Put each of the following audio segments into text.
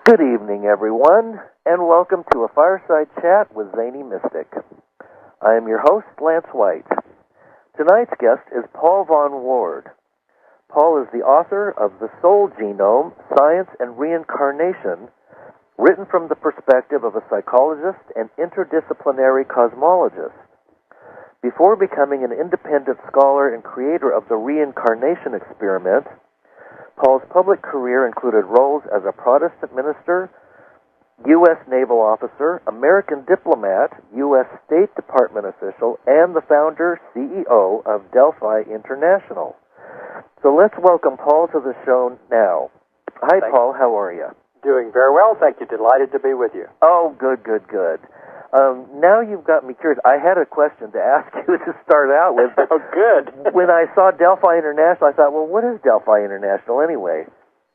Good evening, everyone, and welcome to a Fireside Chat with Zany Mystic. I am your host, Lance White. Tonight's guest is Paul Von Ward. Paul is the author of The Soul Genome, Science and Reincarnation, written from the perspective of a psychologist and interdisciplinary cosmologist. Before becoming an independent scholar and creator of the reincarnation experiment, Paul's public career included roles as a Protestant minister, U.S. naval officer, American diplomat, U.S. State Department official, and the founder, CEO of Delphi International. So let's welcome Paul to the show now. Hi, Thanks. Paul. How are you? Doing very well, thank you. Delighted to be with you. Oh, good. Now you've got me curious. I had a question to ask you to start out with. Oh, good. When I saw Delphi International, I thought, well, what is Delphi International anyway?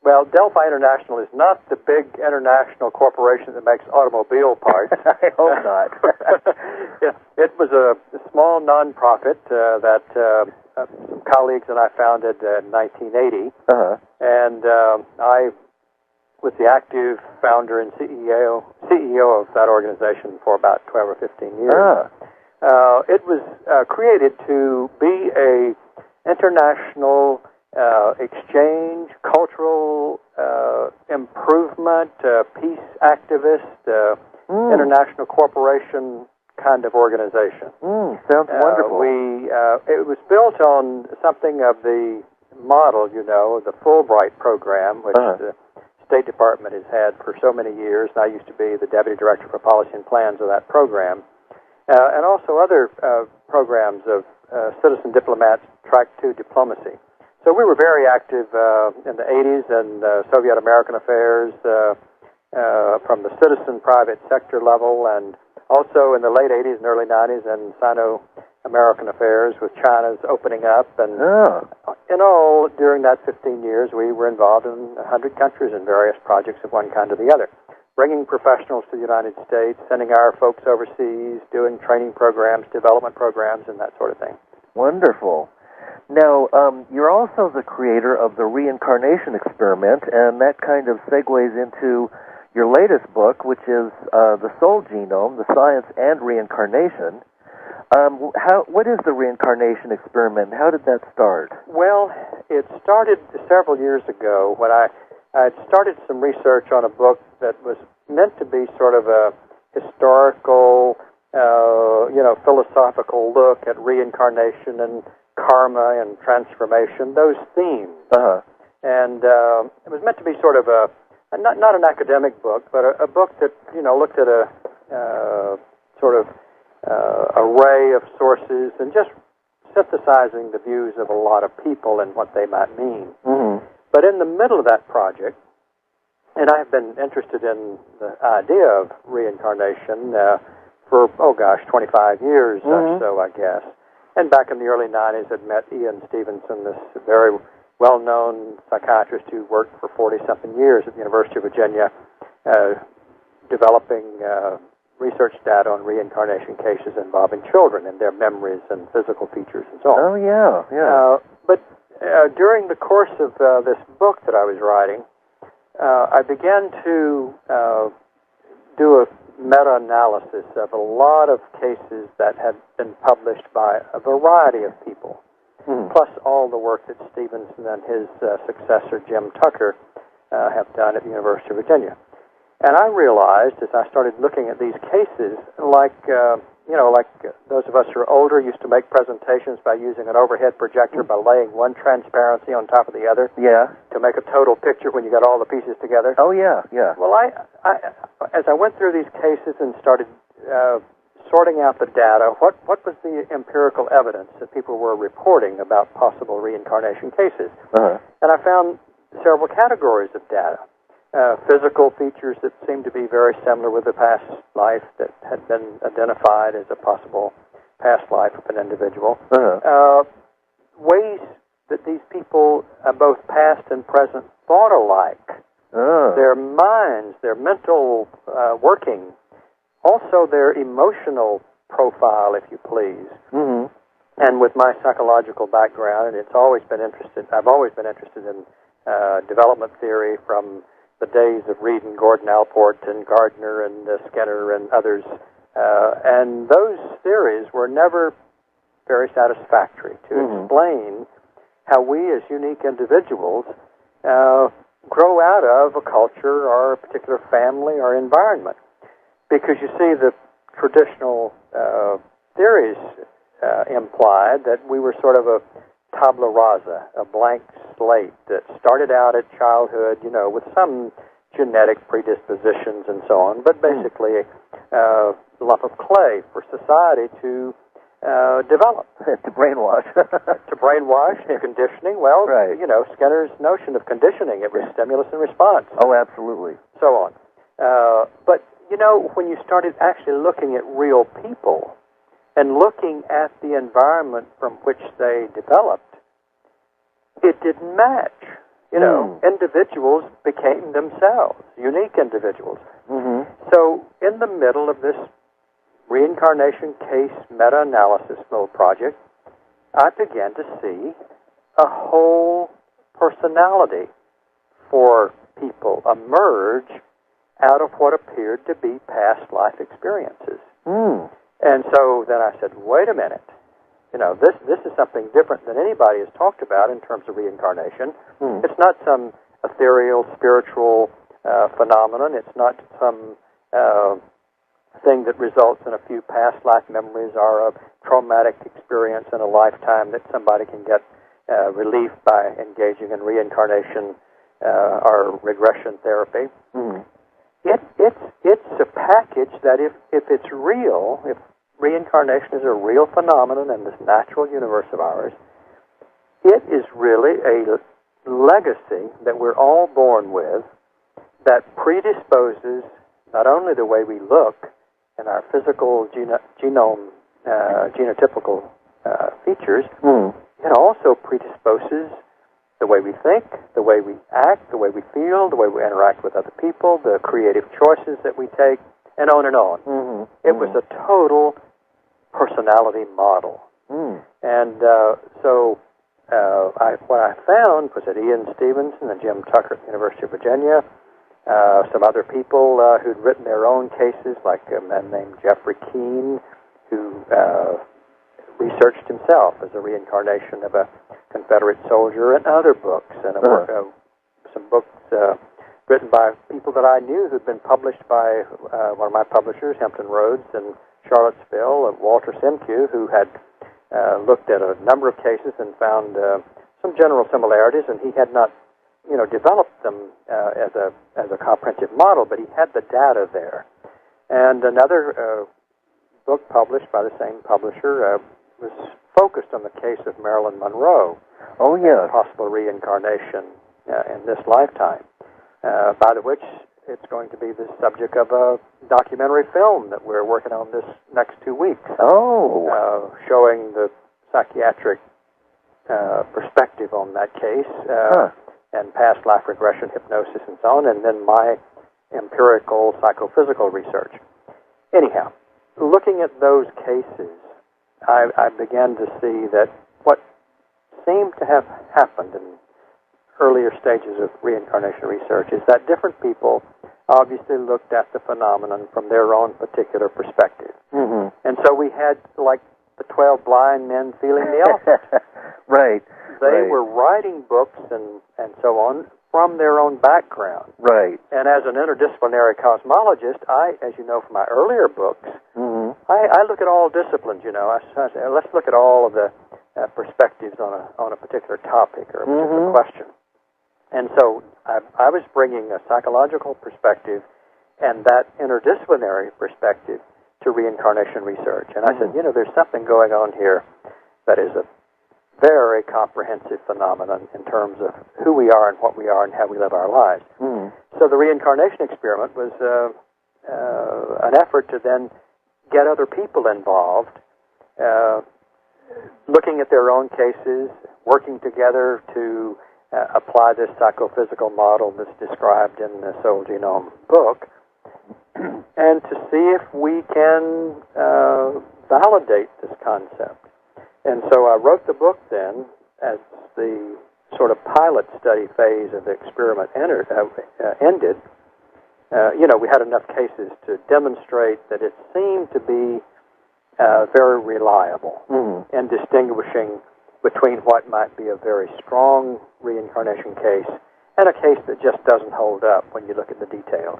Well, Delphi International is not the big international corporation that makes automobile parts. I hope not. It was a small nonprofit that some colleagues and I founded in 1980. Uh-huh. And I was the active founder and CEO of that organization for about 12 or 15 years. It was created to be a international exchange, cultural improvement, peace activist, international corporation kind of organization. Sounds wonderful. It was built on something of the model, the Fulbright program, which the State Department has had for so many years. I used to be the Deputy Director for Policy and Plans of that program. And also other programs of citizen diplomats track to diplomacy. So we were very active in the 80s in Soviet-American affairs from the citizen private sector level, and also in the late 80s and early 90s in Sino-American affairs with China's opening up. And in all, during that 15 years, we were involved in 100 countries in various projects of one kind or the other, bringing professionals to the United States, sending our folks overseas, doing training programs, development programs, and that sort of thing. Wonderful. Now, you're also the creator of the Reincarnation experiment, and that kind of segues into your latest book, which is The Soul Genome, the Science and Reincarnation. What is the Reincarnation experiment, and how did that start? Well, it started several years ago when I had started some research on a book that was meant to be sort of a historical, philosophical look at reincarnation and karma and transformation, those themes. Uh-huh. And it was meant to be sort of not an academic book, but a book that, looked at a sort of array of sources and just synthesizing the views of a lot of people and what they might mean. Mm-hmm. But in the middle of that project, and I have been interested in the idea of reincarnation for, 25 years or so, I guess. And back in the early 90s, I'd met Ian Stevenson, this very well-known psychiatrist who worked for 40-something years at the University of Virginia, developing research data on reincarnation cases involving children and their memories and physical features and so on. Oh, yeah. But during the course of this book that I was writing, I began to do a meta-analysis of a lot of cases that had been published by a variety of people, plus all the work that Stevenson and his successor, Jim Tucker, have done at the University of Virginia. And I realized, as I started looking at these cases, like those of us who are older used to make presentations by using an overhead projector by laying one transparency on top of the other. Yeah. To make a total picture when you got all the pieces together. Oh, yeah. Well, as I went through these cases and started sorting out the data, what was the empirical evidence that people were reporting about possible reincarnation cases? Uh-huh. And I found several categories of data. Physical features that seemed to be very similar with the past life that had been identified as a possible past life of an individual. Uh-huh. Ways that these people, both past and present, thought alike. Their minds, their mental working, also their emotional profile, if you please. Mm-hmm. And with my psychological background, and I've always been interested in development theory from the days of Reed and Gordon Allport and Gardner and Skinner and others. And those theories were never very satisfactory to explain how we as unique individuals grow out of a culture or a particular family or environment. Because you see, the traditional theories implied that we were sort of a tabula rasa, a blank slate that started out at childhood, with some genetic predispositions and so on, but basically a lump of clay for society to develop. To brainwash. To brainwash, conditioning. Well, right. Skinner's notion of conditioning, it was stimulus and response. Oh, absolutely. So on. But, when you started actually looking at real people and looking at the environment from which they developed, it didn't match. Individuals became themselves, unique individuals. So in the middle of this reincarnation case meta-analysis little project, I began to see a whole personality for people emerge out of what appeared to be past life experiences. And so then I said, wait a minute. This is something different than anybody has talked about in terms of reincarnation. It's not some ethereal, spiritual phenomenon. It's not some thing that results in a few past life memories or a traumatic experience in a lifetime that somebody can get relief by engaging in reincarnation or regression therapy. It's a package that if it's real, if reincarnation is a real phenomenon in this natural universe of ours, it is really a legacy that we're all born with that predisposes not only the way we look and our physical genome, genotypical features, it also predisposes the way we think, the way we act, the way we feel, the way we interact with other people, the creative choices that we take, and on and on. It was a total personality model. And so what I found was that Ian Stevenson and Jim Tucker at the University of Virginia, some other people who'd written their own cases, like a man named Jeffrey Keane, who researched himself as a reincarnation of a Confederate soldier, and other books, and some books written by people that I knew who'd been published by one of my publishers, Hampton Roads, in Charlottesville, Walter Simcoe, who had looked at a number of cases and found some general similarities, and he had not developed them as a comprehensive model, but he had the data there. And another book published by the same publisher was focused on the case of Marilyn Monroe. Oh, yeah. Possible reincarnation in this lifetime, by the which it's going to be the subject of a documentary film that we're working on this next 2 weeks. Oh. Showing the psychiatric perspective on that case, and past life regression, hypnosis, and so on, and then my empirical psychophysical research. Anyhow, looking at those cases, I began to see that what seemed to have happened in earlier stages of reincarnation research is that different people obviously looked at the phenomenon from their own particular perspective. And so we had like the 12 blind men feeling the elephant. Right. They were writing books and so on from their own background. Right. And as an interdisciplinary cosmologist, as you know from my earlier books, I look at all disciplines, I say, let's look at all of the perspectives on a particular topic or a particular question. And so I was bringing a psychological perspective and that interdisciplinary perspective to reincarnation research. And I said, there's something going on here that is a very comprehensive phenomenon in terms of who we are and what we are and how we live our lives. So the reincarnation experiment was an effort to then get other people involved, looking at their own cases, working together to apply this psychophysical model that's described in the Soul Genome book, and to see if we can validate this concept. And so I wrote the book then as the sort of pilot study phase of the experiment ended, we had enough cases to demonstrate that it seemed to be very reliable in distinguishing between what might be a very strong reincarnation case and a case that just doesn't hold up when you look at the details.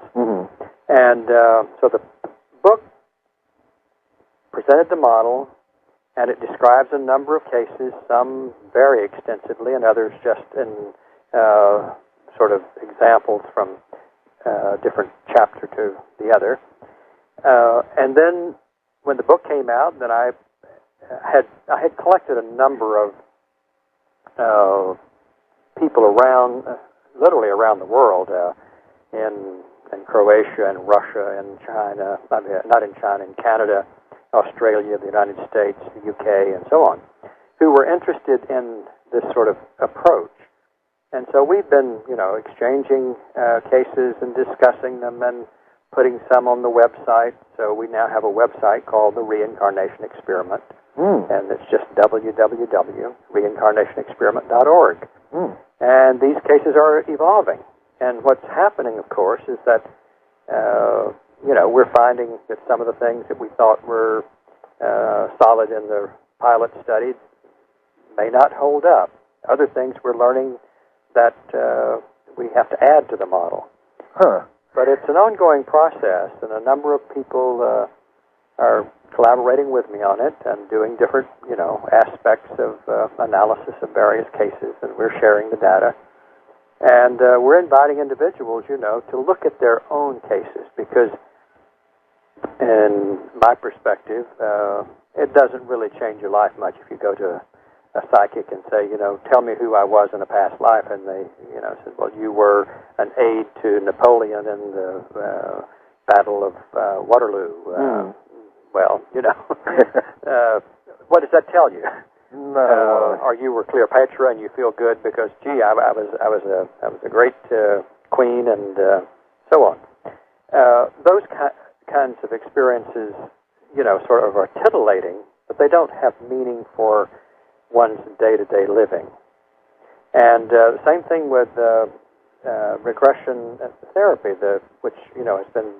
And so the book presented the model, and it describes a number of cases, some very extensively and others just in sort of examples from different chapter to the other. And then when the book came out, then I had collected a number of people around, literally around the world, in Croatia and Russia and China, not in China, in Canada, Australia, the United States, the UK, and so on, who were interested in this sort of approach. And so we've been, exchanging cases and discussing them and putting some on the website. So we now have a website called the Reincarnation Experiment, and it's just www.reincarnationexperiment.org. And these cases are evolving. And what's happening, of course, is that, we're finding that some of the things that we thought were solid in the pilot study may not hold up. Other things we're learning that we have to add to the model. But it's an ongoing process, and a number of people are collaborating with me on it and doing different, aspects of analysis of various cases, and we're sharing the data. And we're inviting individuals, to look at their own cases, because in my perspective, it doesn't really change your life much if you go to a psychic and say, tell me who I was in a past life, and they, said, well, you were an aide to Napoleon in the Battle of Waterloo. Well, what does that tell you? No. Or you were Cleopatra and you feel good because, gee, I was a great queen, and so on. Those kinds of experiences, sort of are titillating, but they don't have meaning for one's day-to-day living. And the same thing with regression therapy, which has been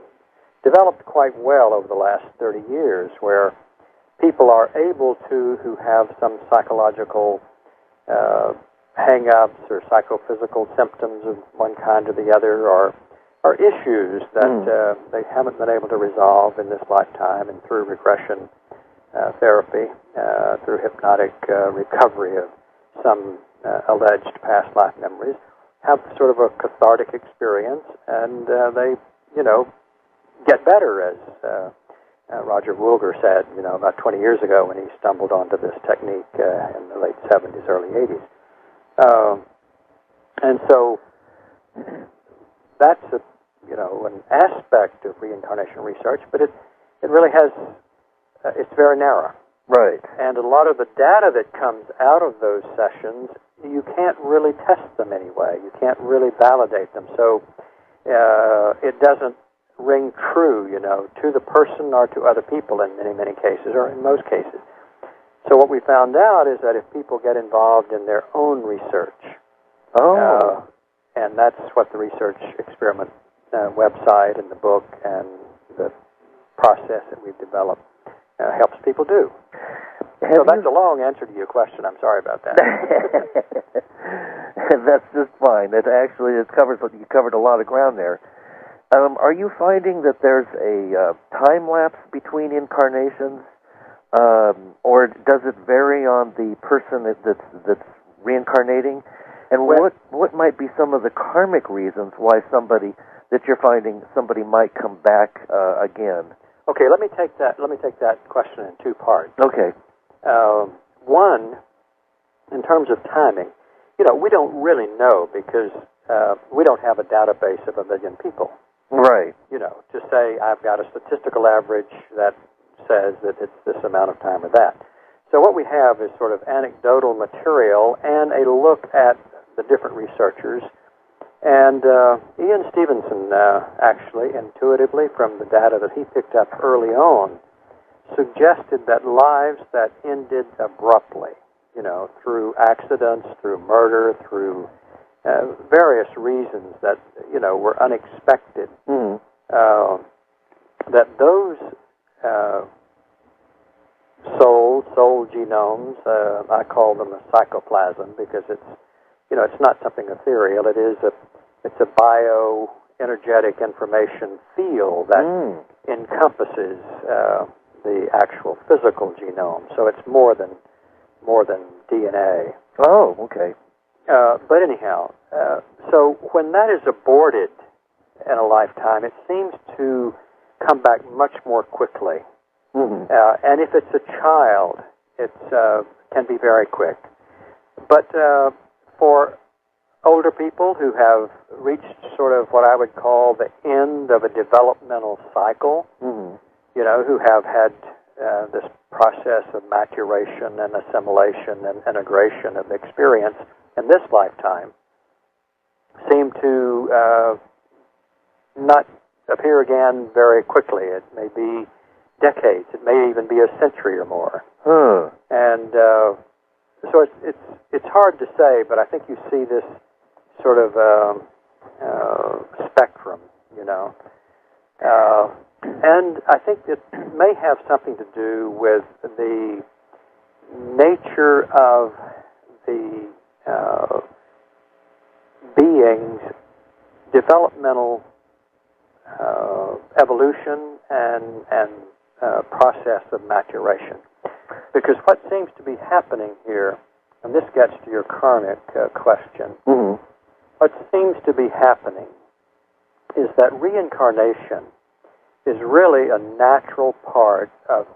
developed quite well over the last 30 years, where people are able to, who have some psychological hang-ups or psychophysical symptoms of one kind or the other, or issues that they haven't been able to resolve in this lifetime, and through regression therapy, through hypnotic recovery of some alleged past life memories, have sort of a cathartic experience, and they, get better, as Roger Woolger said, about 20 years ago when he stumbled onto this technique in the late 70s, early 80s. And so that's an aspect of reincarnation research, but it really has, it's very narrow. Right. And a lot of the data that comes out of those sessions, you can't really test them anyway. You can't really validate them. So it doesn't ring true, to the person or to other people in many, many cases, or in most cases. So what we found out is that if people get involved in their own research, and that's what the research experiment website and the book and the process that we've developed helps people do. So that's a long answer to your question. I'm sorry about that. That's just fine. You covered a lot of ground there. Are you finding that there's a time lapse between incarnations, or does it vary on the person that's reincarnating? And what might be some of the karmic reasons why somebody might come back again? Okay, let me take that question in two parts. Okay. One, in terms of timing, we don't really know, because we don't have a database of 1 million people. Right. To say I've got a statistical average that says that it's this amount of time or that. So what we have is sort of anecdotal material and a look at the different researchers. And Ian Stevenson, actually, intuitively from the data that he picked up early on, suggested that lives that ended abruptly, through accidents, through murder, through various reasons that, were unexpected, that those soul genomes, I call them a psychoplasm because it's not something ethereal. It's a bioenergetic information field that encompasses the actual physical genome. So it's more than DNA. Oh, okay. But anyhow, so when that is aborted in a lifetime, it seems to come back much more quickly. And if it's a child, it can be very quick. But for older people who have reached sort of what I would call the end of a developmental cycle, who have had this process of maturation and assimilation and integration of experience in this lifetime, seem to not appear again very quickly. It may be decades. It may even be a century or more. And so it's hard to say, but I think you see this sort of spectrum, and I think it may have something to do with the nature of the being's developmental evolution and process of maturation. Because what seems to be happening here, and this gets to your karmic question, what seems to be happening is that reincarnation is really a natural part of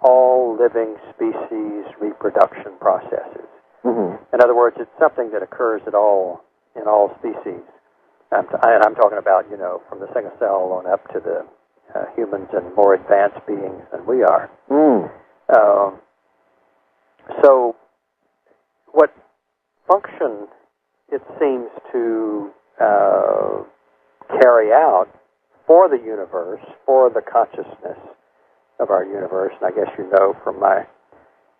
all living species reproduction processes. In other words, it's something that occurs in all species. And I'm talking about, from the single cell on up to the humans and more advanced beings than we are. So what function it seems to carry out for the universe, for the consciousness of our universe, and I guess from my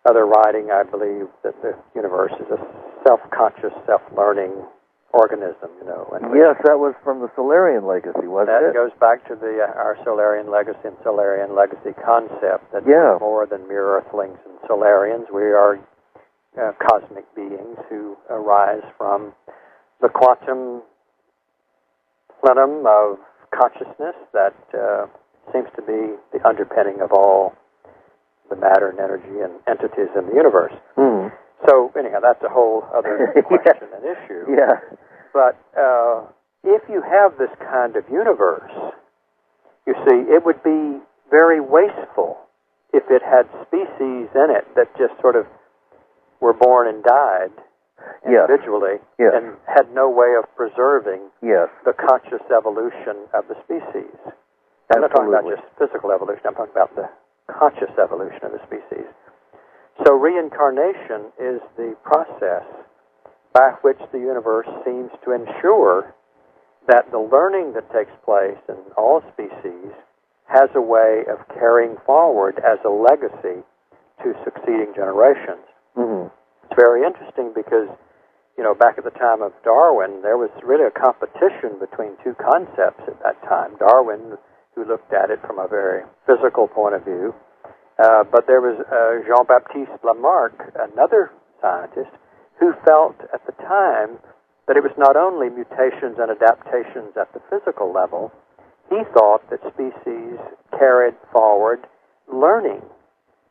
other writing, I believe that the universe is a self-conscious, self-learning organism, And yes, that was from the Solarian legacy, wasn't it? That goes back to our Solarian legacy and Solarian legacy concept that we're more than mere Earthlings and Solarians. We are cosmic beings who arise from the quantum plenum of consciousness that seems to be the underpinning of all the matter and energy and entities in the universe. So, anyhow, that's a whole other question and issue. But if you have this kind of universe, you see, it would be very wasteful if it had species in it that just sort of were born and died individually and had no way of preserving the conscious evolution of the species. I'm not talking about just physical evolution, I'm talking about the conscious evolution of the species. So reincarnation is the process by which the universe seems to ensure that the learning that takes place in all species has a way of carrying forward as a legacy to succeeding generations. It's very interesting because, back at the time of Darwin, there was really a competition between two concepts at that time. Darwin, who looked at it from a very physical point of view, but there was Jean-Baptiste Lamarck, another scientist, who felt at the time that it was not only mutations and adaptations at the physical level. He thought that species carried forward learning,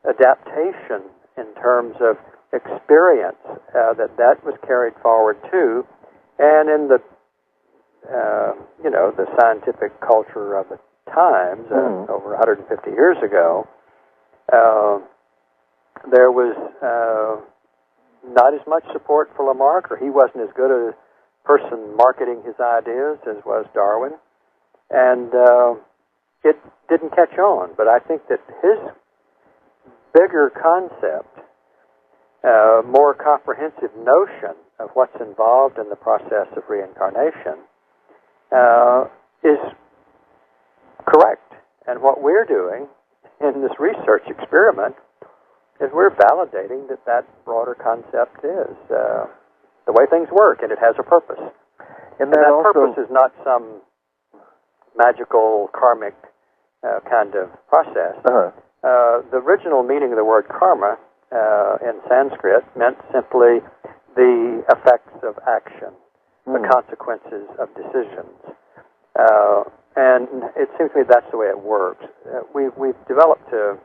adaptation in terms of experience, that was carried forward too. And in the, the scientific culture of the times, over 150 years ago, there was not as much support for Lamarck, or he wasn't as good a person marketing his ideas as was Darwin. And it didn't catch on. But I think that his bigger concept, more comprehensive notion of what's involved in the process of reincarnation is correct. And what we're doing in this research experiment is we're validating that broader concept is the way things work, and it has a purpose. And that purpose is not some magical, karmic kind of process. The original meaning of the word karma in Sanskrit meant simply the effects of action, the consequences of decisions. And it seems to me that's the way it works. We've developed a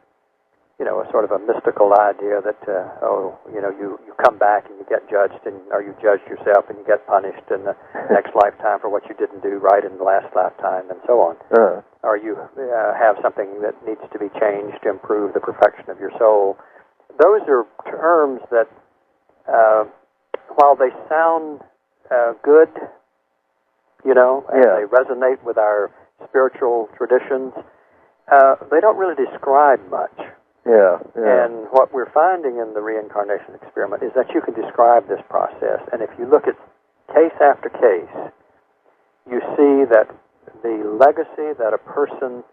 sort of a mystical idea that, you come back and you get judged, or you judge yourself and you get punished in the next lifetime for what you didn't do right in the last lifetime, and so on. Or you have something that needs to be changed to improve the perfection of your soul. Those are terms that, while they sound good, and they resonate with our spiritual traditions, they don't really describe much. And what we're finding in the reincarnation experiment is that you can describe this process, and if you look at case after case, you see that the legacy that a person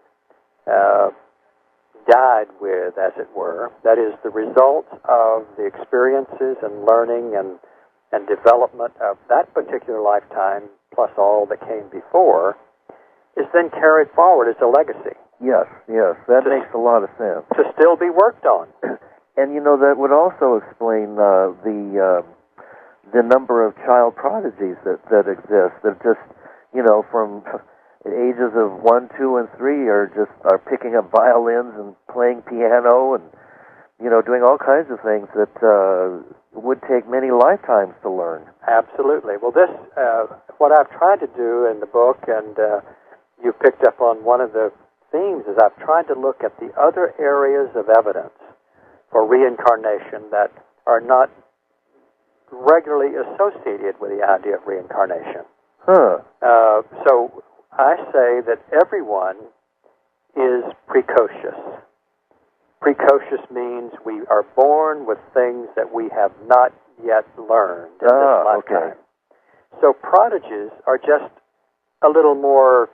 died with, as it were, that is the result of the experiences and learning and development of that particular lifetime, plus all that came before, is then carried forward as a legacy. Yes, that makes a lot of sense. To still be worked on. And that would also explain the number of child prodigies that exist. That just, from ages of 1, 2, and 3 are picking up violins and playing piano and doing all kinds of things that would take many lifetimes to learn. Absolutely. Well, this what I've tried to do in the book, and you picked up on one of the themes, is I've tried to look at the other areas of evidence for reincarnation that are not regularly associated with the idea of reincarnation. So I say that everyone is precocious. Precocious means we are born with things that we have not yet learned in this lifetime. So prodigies are just a little more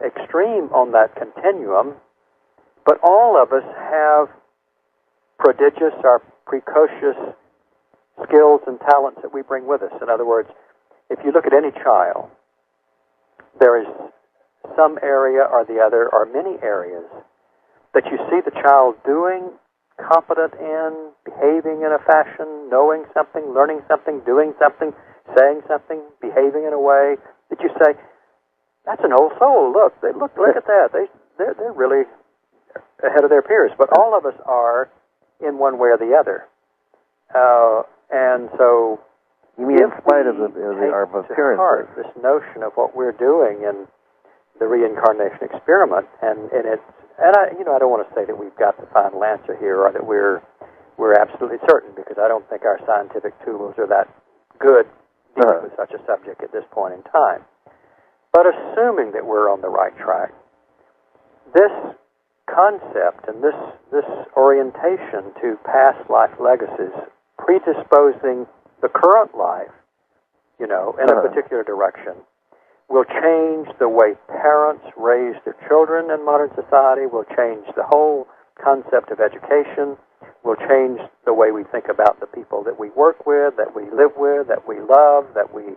extreme on that continuum, but all of us have prodigious or precocious skills and talents that we bring with us. In other words, if you look at any child, there is some area or the other, or many areas, that you see the child doing, competent in, behaving in a fashion, knowing something, learning something, doing something, saying something, behaving in a way that you say, that's an old soul. Look at that. They're really ahead of their peers. But all of us are in one way or the other. And so, you mean in spite of our appearances, this notion of what we're doing in the reincarnation experiment, and I don't want to say that we've got the final answer here, or that we're absolutely certain, because I don't think our scientific tools are that good dealing with such a subject at this point in time. But assuming that we're on the right track, this concept and this orientation to past life legacies, predisposing the current life, in a particular direction, will change the way parents raise their children in modern society, will change the whole concept of education, will change the way we think about the people that we work with, that we live with, that we love, that we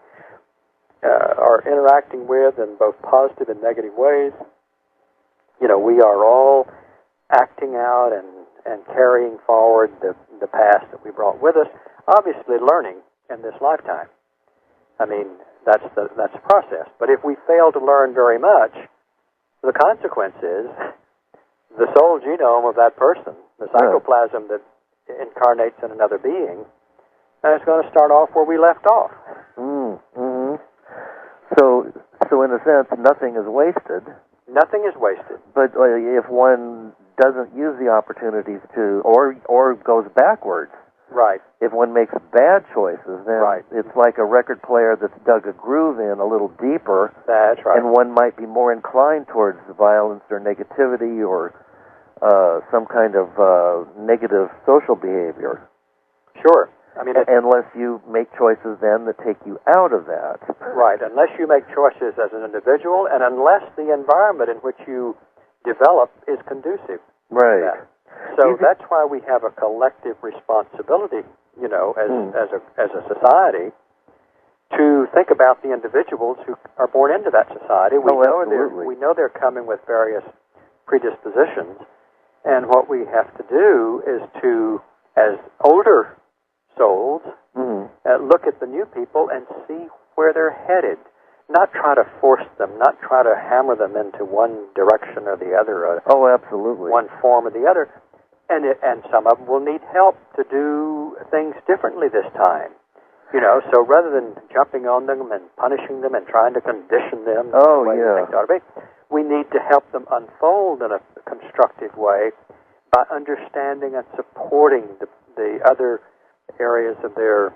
are interacting with in both positive and negative ways. We are all acting out and carrying forward the past that we brought with us, obviously learning in this lifetime. I mean, that's the process. But if we fail to learn very much, the consequence is the soul genome of that person, the psychoplasm that incarnates in another being, is going to start off where we left off. So in a sense, nothing is wasted. Nothing is wasted. But if one doesn't use the opportunities to, or goes backwards, right. If one makes bad choices, then it's like a record player that's dug a groove in a little deeper. That's right. And one might be more inclined towards violence or negativity or some kind of negative social behavior. Sure. I mean, unless you make choices then that take you out of that. Right. Unless you make choices as an individual, and unless the environment in which you develop is conducive. Right. To that. So that's why we have a collective responsibility, as a society, to think about the individuals who are born into that society. We know they're coming with various predispositions, and what we have to do is to, as older souls, look at the new people and see where they're headed. Not try to force them, not try to hammer them into one direction or the other. Absolutely. One form or the other. And some of them will need help to do things differently this time. So rather than jumping on them and punishing them and trying to condition them the way they think they ought to be, we need to help them unfold in a constructive way by understanding and supporting the other areas of their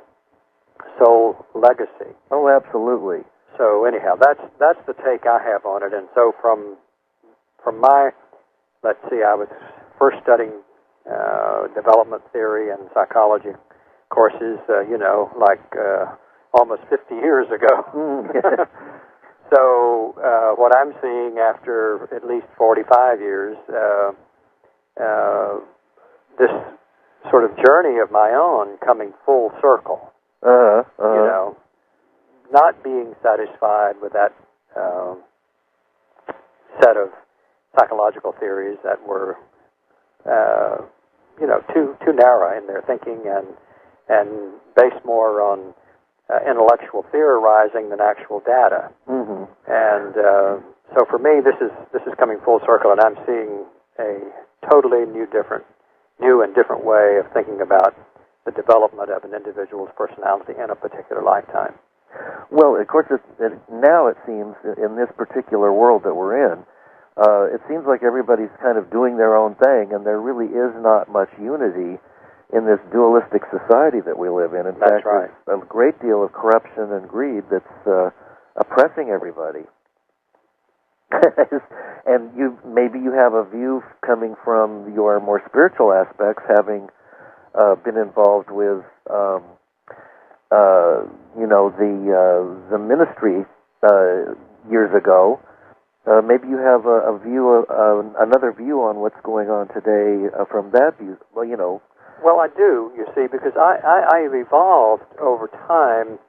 soul legacy. Oh, absolutely. So anyhow, that's the take I have on it. And so from my, I was first studying development theory and psychology courses, almost 50 years ago. So what I'm seeing after at least 45 years, this sort of journey of my own coming full circle. Not being satisfied with that set of psychological theories that were, too narrow in their thinking and based more on intellectual theorizing than actual data. And so for me, this is coming full circle, and I'm seeing a totally new and different way of thinking about the development of an individual's personality in a particular lifetime. Well, of course, now it seems, in this particular world that we're in, it seems like everybody's kind of doing their own thing, and there really is not much unity in this dualistic society that we live in. In fact, there's a great deal of corruption and greed that's oppressing everybody. And maybe you have a view coming from your more spiritual aspects, having been involved with the ministry years ago. Maybe you have a view, another view on what's going on today from that view. Well, I do, you see, because I've evolved over time.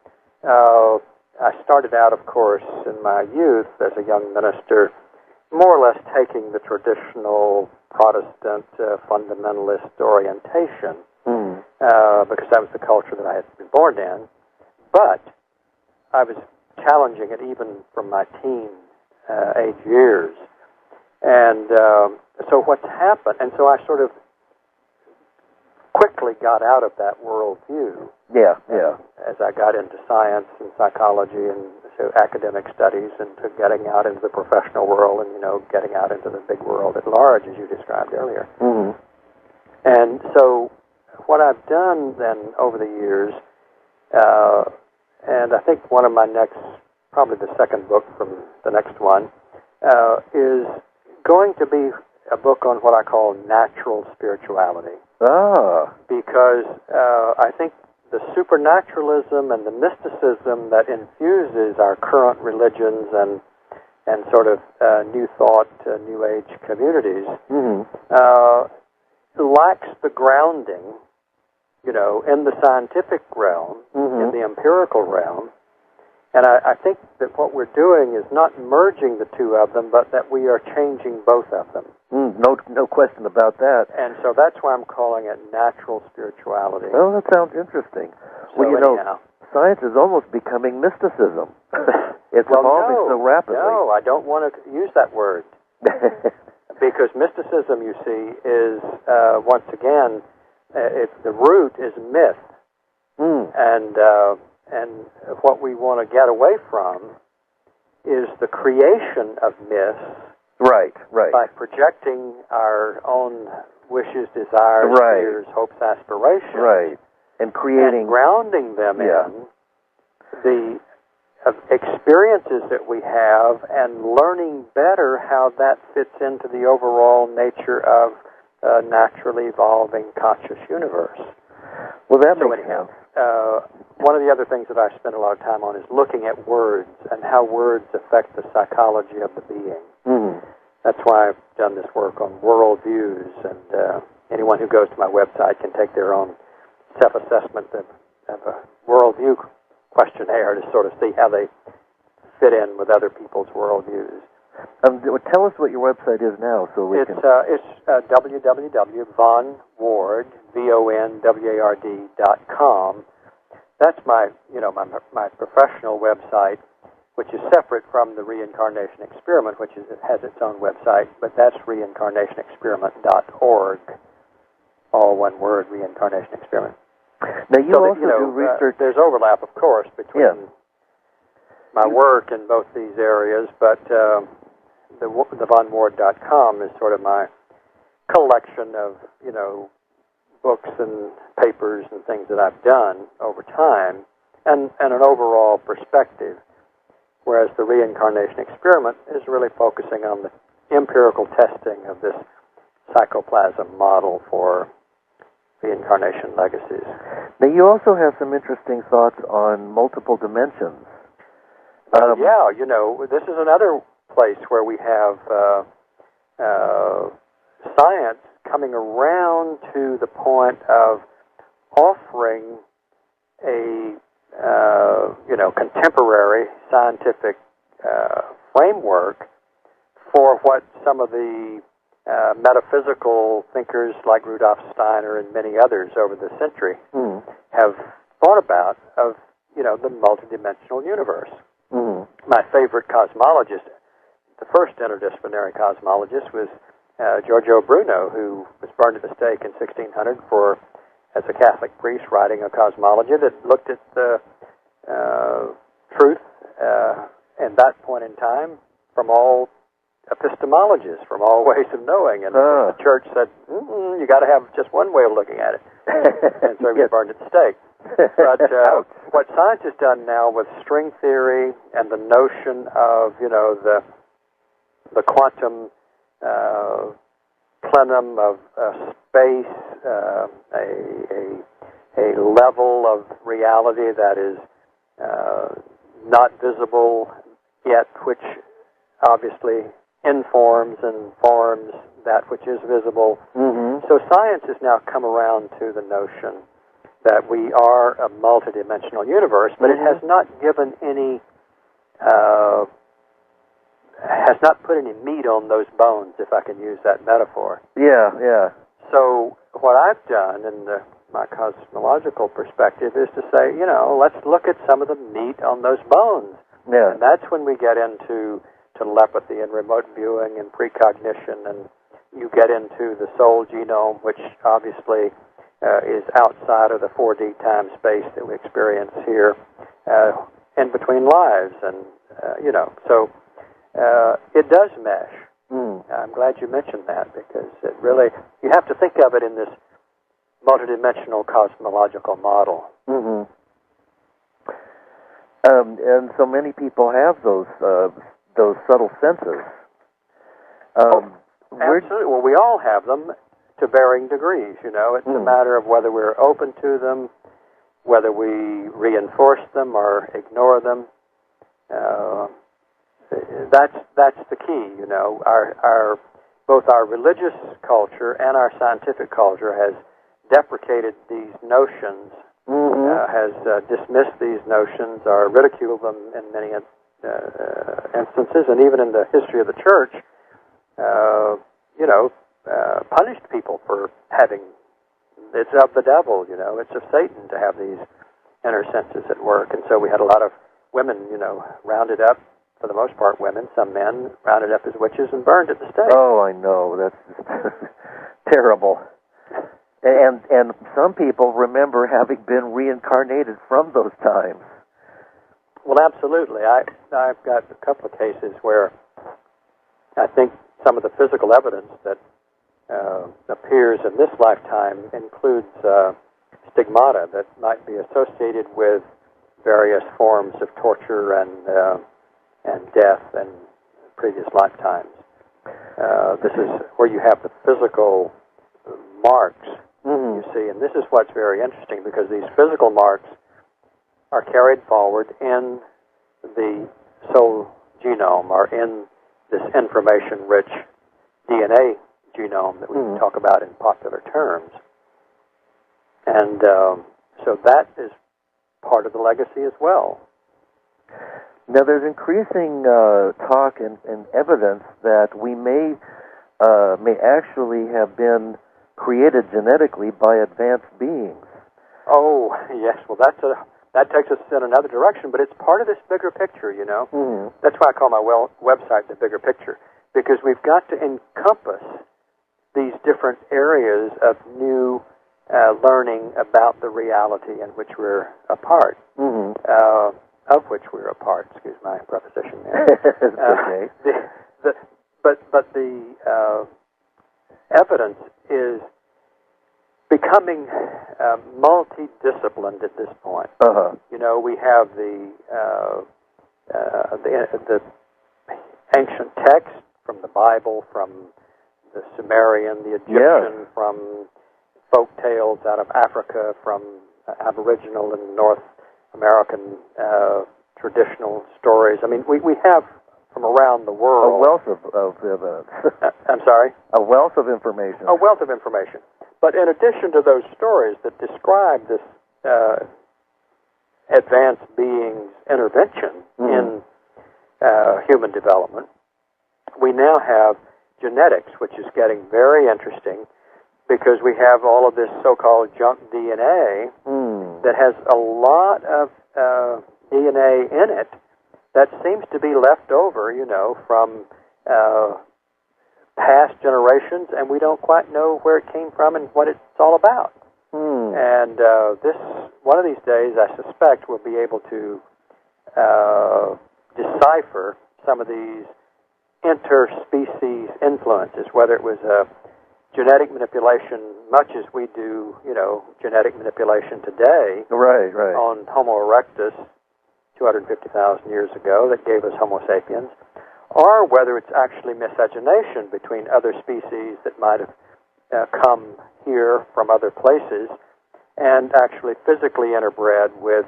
I started out, of course, in my youth as a young minister, more or less taking the traditional Protestant fundamentalist orientation, because that was the culture that I had been born in. But I was challenging it even from my teen age years. And so what's happened, and so I sort of quickly got out of that worldview. As I got into science and psychology and so academic studies and to getting out into the professional world and, getting out into the big world at large, as you described earlier. And so what I've done then over the years, and I think one of my next, probably the second book from the next one, is going to be a book on what I call natural spirituality. Because I think the supernaturalism and the mysticism that infuses our current religions and sort of New Thought, New Age communities lacks the grounding, in the scientific realm, in the empirical realm. And I think that what we're doing is not merging the two of them, but that we are changing both of them. No question about that. And so that's why I'm calling it natural spirituality. Oh, that sounds interesting. So science is almost becoming mysticism. It's evolving so rapidly. No, I don't want to use that word. Because mysticism, you see, is, once again, the root is myth. And what we want to get away from is the creation of myths. Right. By projecting our own wishes, desires, fears, hopes, aspirations. Right. And creating... And grounding them in the experiences that we have and learning better how that fits into the overall nature of a naturally evolving conscious universe. Well, that makes sense. One of the other things that I spend a lot of time on is looking at words and how words affect the psychology of the being. That's why I've done this work on worldviews and anyone who goes to my website can take their own self-assessment of a worldview questionnaire to sort of see how they fit in with other people's worldviews. Tell us what your website is now, so we can. It's www.vonward, VONWARD.com. That's my professional website, which is separate from the Reincarnation Experiment, which has its own website, but that's reincarnationexperiment.org. All one word, Reincarnation Experiment. Now you also do research. There's overlap, of course, between my work in both these areas, but the vonward.com is sort of my collection of, books and papers and things that I've done over time, and an overall perspective, whereas the Reincarnation Experiment is really focusing on the empirical testing of this psychoplasm model for reincarnation legacies. Now, you also have some interesting thoughts on multiple dimensions. This is another place where we have science coming around to the point of offering a contemporary scientific framework for what some of the metaphysical thinkers like Rudolf Steiner and many others over the century have thought about of the multidimensional universe. My favorite cosmologist, the first interdisciplinary cosmologist, was Giorgio Bruno, who was burned at the stake in 1600 as a Catholic priest writing a cosmology that looked at the truth at that point in time from all epistemologists, from all ways of knowing. And the church said, you got to have just one way of looking at it. And so he was burned at the stake. But what science has done now with string theory and the notion of, the quantum plenum of space, a level of reality that is not visible yet, which obviously informs and forms that which is visible. So science has now come around to the notion that we are a multidimensional universe, but it has not given any, has not put any meat on those bones, if I can use that metaphor. Yeah. So what I've done in my cosmological perspective is to say, let's look at some of the meat on those bones. Yeah. And that's when we get into telepathy and remote viewing and precognition, and you get into the soul genome, which obviously is outside of the 4D time-space that we experience here in between lives. And, so it does mesh. I'm glad you mentioned that, because it really, you have to think of it in this multidimensional cosmological model. And so many people have those subtle senses. Absolutely. Well, we all have them to varying degrees. It's a matter of whether we're open to them, whether we reinforce them or ignore them. That's the key. Our both our religious culture and our scientific culture has deprecated these notions, has dismissed these notions or ridiculed them in many instances, and even in the history of the church, punished people for having, it's of the devil, it's of Satan to have these inner senses at work. And so we had a lot of women, rounded up, for the most part women, some men, rounded up as witches and burned at the stake. Oh, I know. That's just terrible. And some people remember having been reincarnated from those times. Well, absolutely. I've got a couple of cases where I think some of the physical evidence that appears in this lifetime includes stigmata that might be associated with various forms of torture and death in previous lifetimes. This is where you have the physical marks, you see, and this is what's very interesting, because these physical marks are carried forward in the soul genome, or in this information-rich DNA genome that we talk about in popular terms. And so that is part of the legacy as well. Now, there's increasing talk and evidence that we may actually have been created genetically by advanced beings. Oh, yes. Well, that takes us in another direction, but it's part of this bigger picture, you know. Mm-hmm. That's why I call my website The Bigger Picture, because we've got to encompass these different areas of new learning about the reality in which we're a part. Mm-hmm. Of which we're a part. Excuse my preposition there. Okay. But the evidence is becoming multidisciplined at this point. Uh-huh. You know, we have the ancient text from the Bible, from the Sumerian, the Egyptian, from folk tales out of Africa, from Aboriginal and North American traditional stories. I mean, we have from around the world a wealth of evidence. I'm sorry? A wealth of information. A wealth of information. But in addition to those stories that describe this advanced being's intervention in human development, we now have genetics, which is getting very interesting because we have all of this so-called junk DNA that has a lot of DNA in it that seems to be left over, you know, from past generations, and we don't quite know where it came from and what it's all about. And this, one of these days, I suspect, we'll be able to decipher some of these interspecies influences, whether it was genetic manipulation, much as we do, you know, genetic manipulation today, right, on Homo erectus 250,000 years ago that gave us Homo sapiens, or whether it's actually miscegenation between other species that might have come here from other places and actually physically interbred with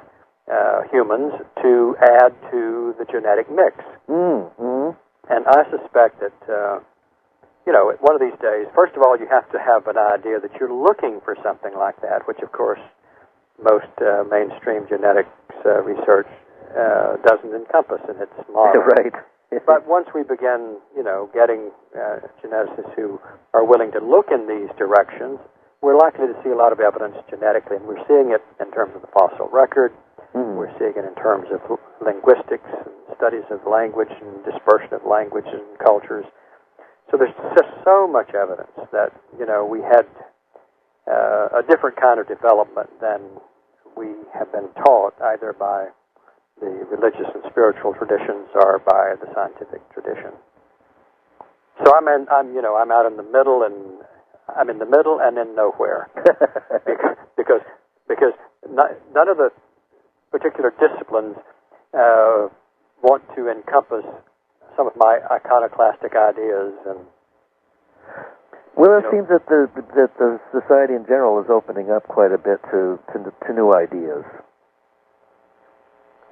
humans to add to the genetic mix. And I suspect that, you know, one of these days, first of all, you have to have an idea that you're looking for something like that, which, of course, most mainstream genetics research doesn't encompass in its model. Right. But once we begin, you know, getting geneticists who are willing to look in these directions, we're likely to see a lot of evidence genetically, and we're seeing it in terms of the fossil record. We're seeing it in terms of linguistics and studies of language and dispersion of language and cultures. So there's just so much evidence that, you know, we had a different kind of development than we have been taught, either by the religious and spiritual traditions or by the scientific tradition. So I'm out in the middle, and I'm in the middle and in nowhere, because none of the particular disciplines want to encompass some of my iconoclastic ideas. And well, it seems that the society in general is opening up quite a bit to new ideas.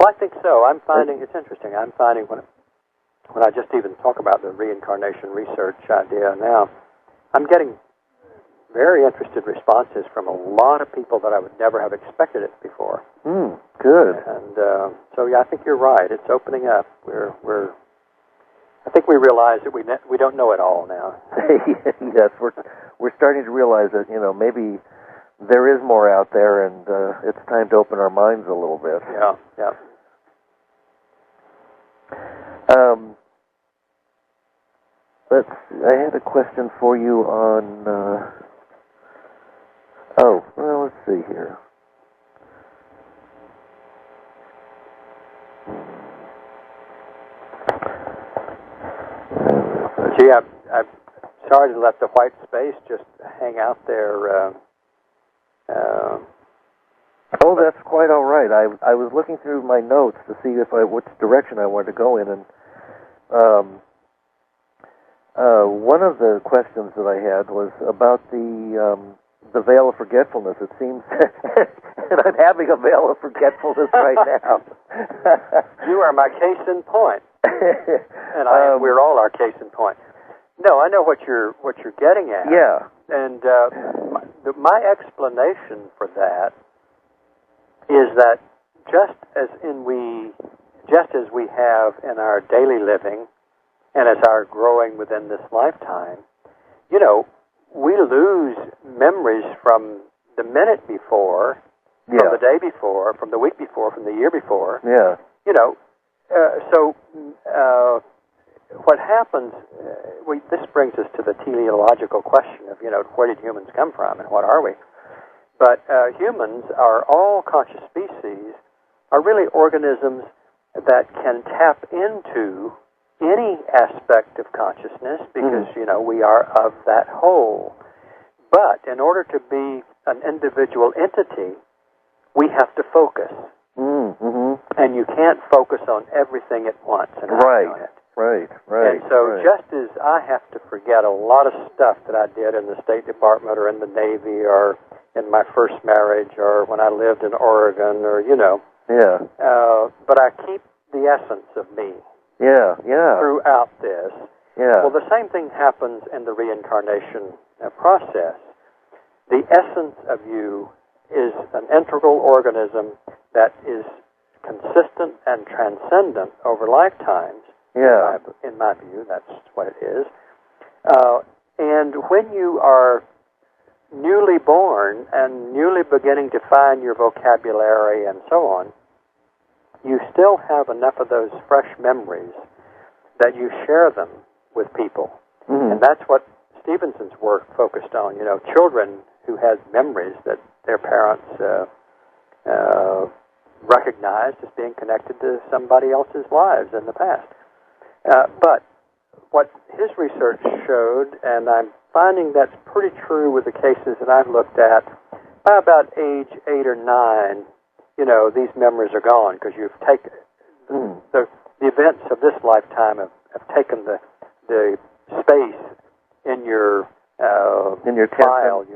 Well, I think so. I'm finding it's interesting. I'm finding when I just even talk about the reincarnation research idea now, I'm getting very interested responses from a lot of people that I would never have expected it before. Good. And so, yeah, I think you're right. It's opening up. I think we realize that we don't know it all now. Yes, we're starting to realize that, you know, maybe there is more out there, and it's time to open our minds a little bit. Yeah. I had a question for you on. Let's see here. Gee, I'm sorry to let the white space just hang out there. Oh, that's quite all right. I was looking through my notes to see which direction I wanted to go in, and one of the questions that I had was about the veil of forgetfulness. It seems, and I'm having a veil of forgetfulness right now. You are my case in point, and we're all our case in point. No, I know what you're getting at. Yeah. And my explanation for that is that just as we have in our daily living and as our growing within this lifetime, we lose memories from the minute before, from the day before, from the week before, from the year before. Yeah. So what happens, this brings us to the teleological question of, where did humans come from and what are we? But humans, all conscious species, are really organisms that can tap into any aspect of consciousness because, we are of that whole. But in order to be an individual entity, we have to focus. Mm-hmm. And you can't focus on everything at once and act on it. Right. And so just as I have to forget a lot of stuff that I did in the State Department or in the Navy or in my first marriage or when I lived in Oregon or, Yeah. But I keep the essence of me. Yeah. Throughout this. Yeah. Well, the same thing happens in the reincarnation process. The essence of you is an integral organism that is consistent and transcendent over lifetimes. Yeah. In my view, that's what it is. And when you are newly born and newly beginning to find your vocabulary and so on, you still have enough of those fresh memories that you share them with people. Mm-hmm. And that's what Stevenson's work focused on. Children who had memories that their parents recognized as being connected to somebody else's lives in the past. But what his research showed, and I'm finding that's pretty true with the cases that I've looked at, by about age 8 or 9, these memories are gone because you've taken the events of this lifetime have taken the space in your file, in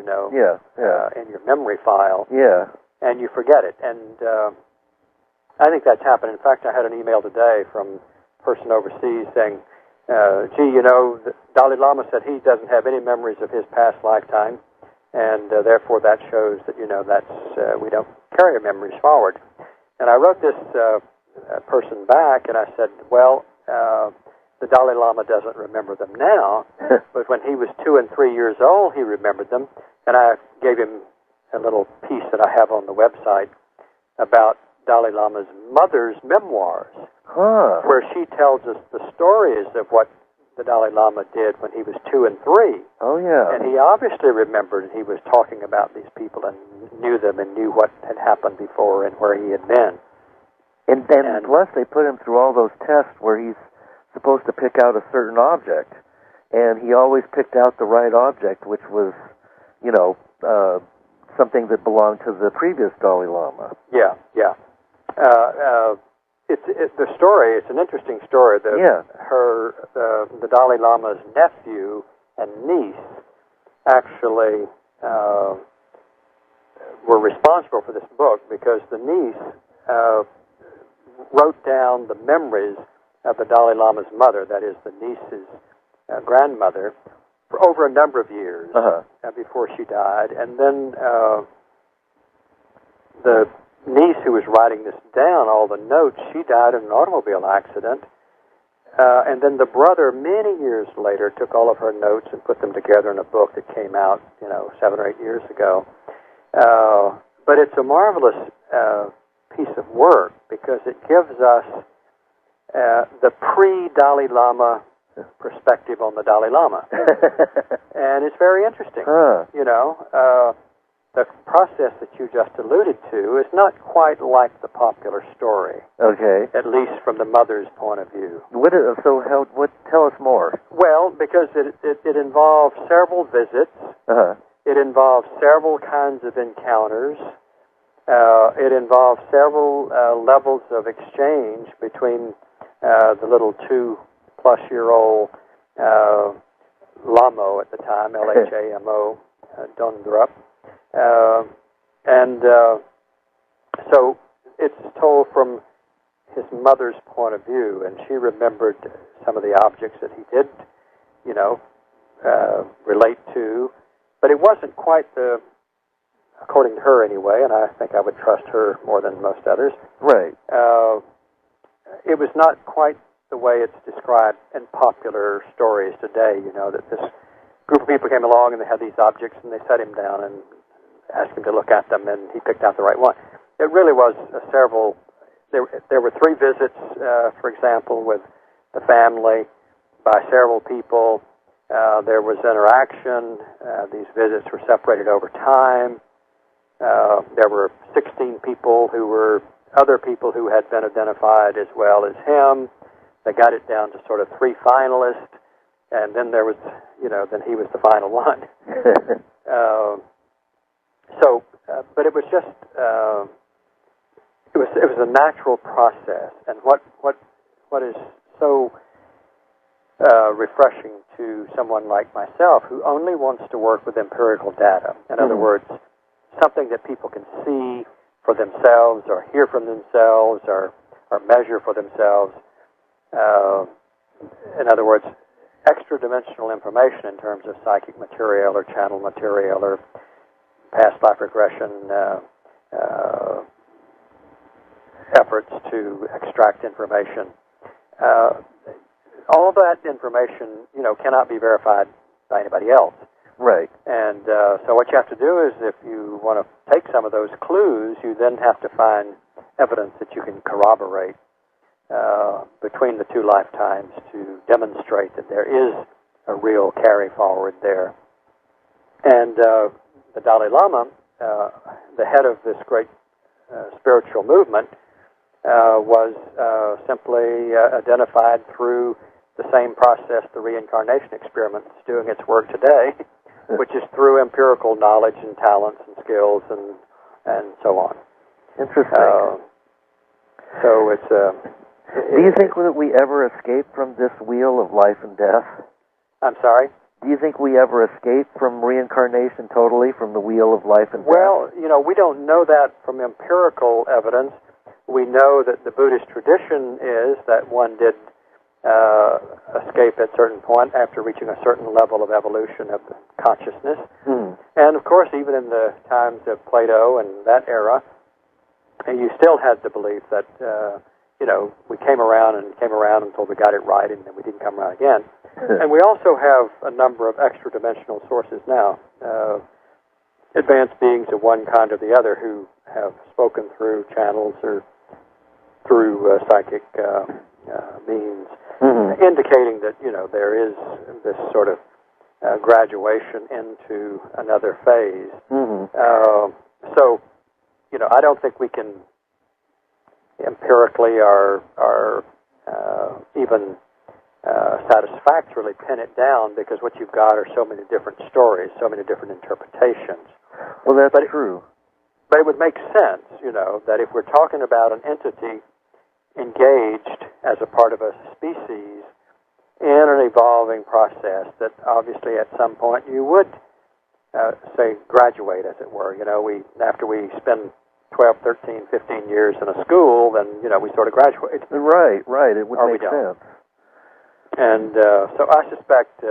your memory file, and you forget it. And I think that's happened. In fact, I had an email today from a person overseas saying, the Dalai Lama said he doesn't have any memories of his past lifetime, and therefore that shows that, that's we don't carry memories forward. And I wrote this person back, and I said, well, the Dalai Lama doesn't remember them now, but when he was 2 and 3 years old, he remembered them, and I gave him a little piece that I have on the website about Dalai Lama's mother's memoirs, where she tells us the stories of what the Dalai Lama did when he was 2 and 3. Oh, yeah. And he obviously remembered he was talking about these people and knew them and knew what had happened before and where he had been. And plus they put him through all those tests where he's supposed to pick out a certain object. And he always picked out the right object, which was, something that belonged to the previous Dalai Lama. Yeah. The story, it's an interesting story. The Dalai Lama's nephew and niece actually were responsible for this book because the niece wrote down the memories of the Dalai Lama's mother, that is the niece's grandmother, for over a number of years before she died. And then the niece who was writing this down, all the notes, she died in an automobile accident. And then the brother, many years later, took all of her notes and put them together in a book that came out, 7 or 8 years ago. But it's a marvelous piece of work because it gives us the pre-Dalai Lama perspective on the Dalai Lama. And it's very interesting. The process that you just alluded to is not quite like the popular story. Okay. At least from the mother's point of view. Tell us more. Well, because it involves several visits. It involves several kinds of encounters. It involves several levels of exchange between the little 2-plus-year-old Lamo at the time, Lhamo, Dondrup. So it's told from his mother's point of view, and she remembered some of the objects that he did, relate to, but it wasn't quite according to her anyway, and I think I would trust her more than most others. Right. It was not quite the way it's described in popular stories today, that this group of people came along and they had these objects and they set him down and asked him to look at them and he picked out the right one. It really was there were 3 visits, for example, with the family by several people. There was interaction. These visits were separated over time. There were 16 people who were other people who had been identified as well as him. They got it down to sort of 3 finalists, and then there was, then he was the final one. But it was just, it was a natural process, and what is so refreshing to someone like myself who only wants to work with empirical data. In other words, something that people can see for themselves or hear from themselves or measure for themselves. In other words, extra-dimensional information in terms of psychic material or channel material or past life regression efforts to extract information. All of that information, cannot be verified by anybody else. Right. And so what you have to do is, if you want to take some of those clues, you then have to find evidence that you can corroborate between the 2 lifetimes to demonstrate that there is a real carry forward there. And the Dalai Lama, the head of this great spiritual movement, was simply identified through the same process the reincarnation experiment is doing its work today, which is through empirical knowledge and talents and skills and so on. Interesting. So it's do you think that we ever escape from this wheel of life and death? I'm sorry? Do you think we ever escape from reincarnation totally, from the wheel of life and death? Well, we don't know that from empirical evidence. We know that the Buddhist tradition is that one did escape at a certain point after reaching a certain level of evolution of consciousness. And, of course, even in the times of Plato and that era, you still had the belief that, we came around until we got it right, and then we didn't come around again. And we also have a number of extra-dimensional sources now, advanced beings of one kind or the other who have spoken through channels or through psychic means, indicating that, there is this sort of graduation into another phase. So, I don't think we can empirically or even satisfactorily pin it down, because what you've got are so many different stories, so many different interpretations. Well, that's true. But it would make sense, that if we're talking about an entity engaged as a part of a species in an evolving process, that obviously at some point you would, say, graduate, as it were. After we spend 12, 13, 15 years in a school, then, we sort of graduate. Right. It would make sense. And so I suspect,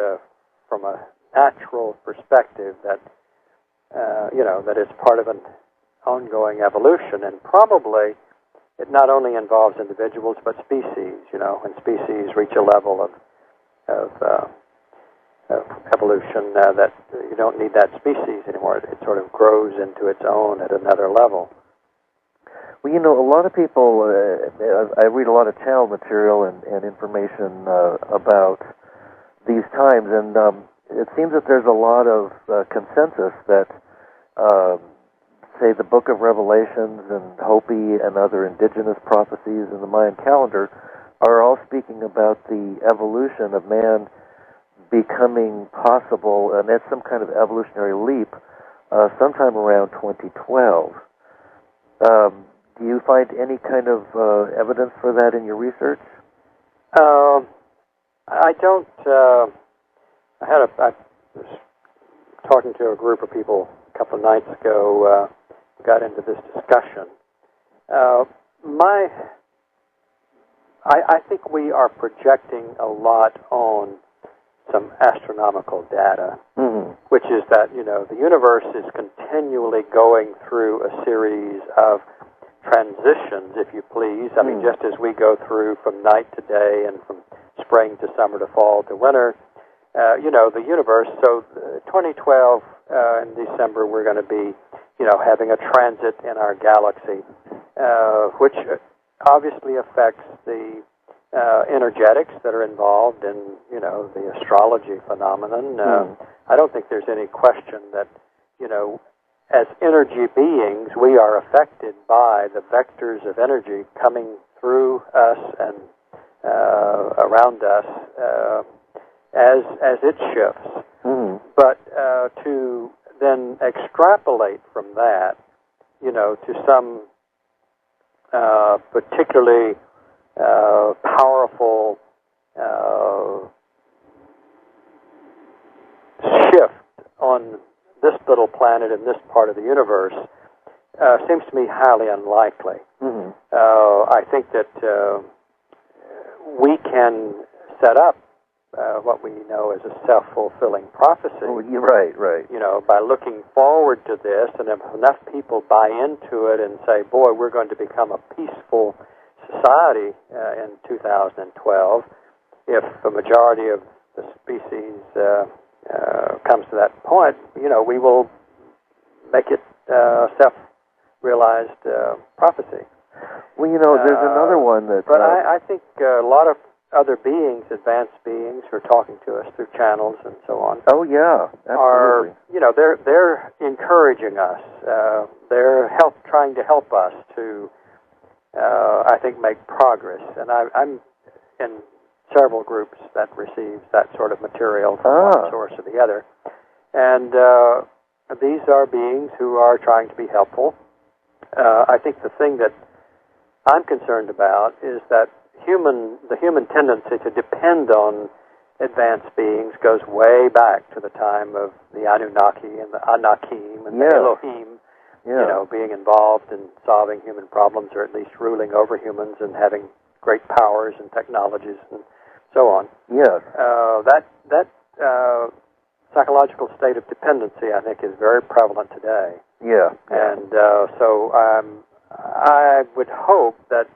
from a natural perspective, that, that it's part of an ongoing evolution, and probably it not only involves individuals but species. When species reach a level of evolution, that you don't need that species anymore. It sort of grows into its own at another level. Well, a lot of people, I read a lot of channel material and information about these times, and it seems that there's a lot of consensus that, say, the Book of Revelations and Hopi and other indigenous prophecies in the Mayan calendar are all speaking about the evolution of man becoming possible, and that's some kind of evolutionary leap, sometime around 2012. Do you find any kind of evidence for that in your research? I don't. I was talking to a group of people a couple of nights ago. Got into this discussion. I think we are projecting a lot on some astronomical data, which is that, the universe is continually going through a series of transitions, if you please. I mean, just as we go through from night to day and from spring to summer to fall to winter, the universe. So 2012, in December, we're going to be, having a transit in our galaxy, which obviously affects the energetics that are involved in, the astrology phenomenon. I don't think there's any question that, as energy beings, we are affected by the vectors of energy coming through us and around us as it shifts. But to then extrapolate from that, to some particularly powerful shift on this little planet in this part of the universe seems to me highly unlikely. I think that we can set up what we know as a self-fulfilling prophecy. Oh, you're right. By looking forward to this, and if enough people buy into it and say, boy, we're going to become a peaceful society in 2012, if the majority of the species comes to that point, we will make it self-realized prophecy. Well, there's another one that... But I think a lot of other beings, advanced beings, who are talking to us through channels and so on. Oh, yeah, absolutely. They're encouraging us. They're trying to help us to, I think, make progress. And I'm in several groups that receives that sort of material from one source or the other. And these are beings who are trying to be helpful. I think the thing that I'm concerned about is that the human tendency to depend on advanced beings goes way back to the time of the Anunnaki and the Anakim and the Elohim, being involved in solving human problems, or at least ruling over humans and having great powers and technologies and so on. Yes. That psychological state of dependency, I think, is very prevalent today. Yeah. And so I would hope that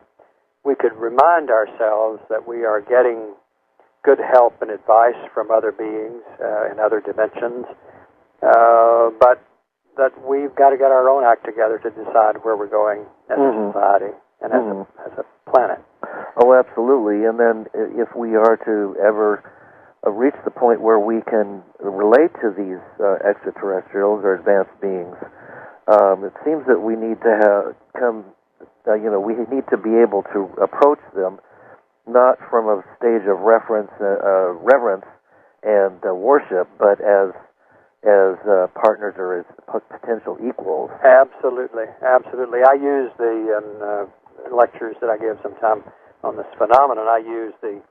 we could remind ourselves that we are getting good help and advice from other beings in other dimensions, but that we've got to get our own act together to decide where we're going as a society and as a planet. Oh, absolutely. And then if we are to ever reach the point where we can relate to these extraterrestrials or advanced beings, it seems that we need to we need to be able to approach them not from a stage of reverence and worship, but as partners or as potential equals. Absolutely. I use the lectures that I give sometime on this phenomenon. I use the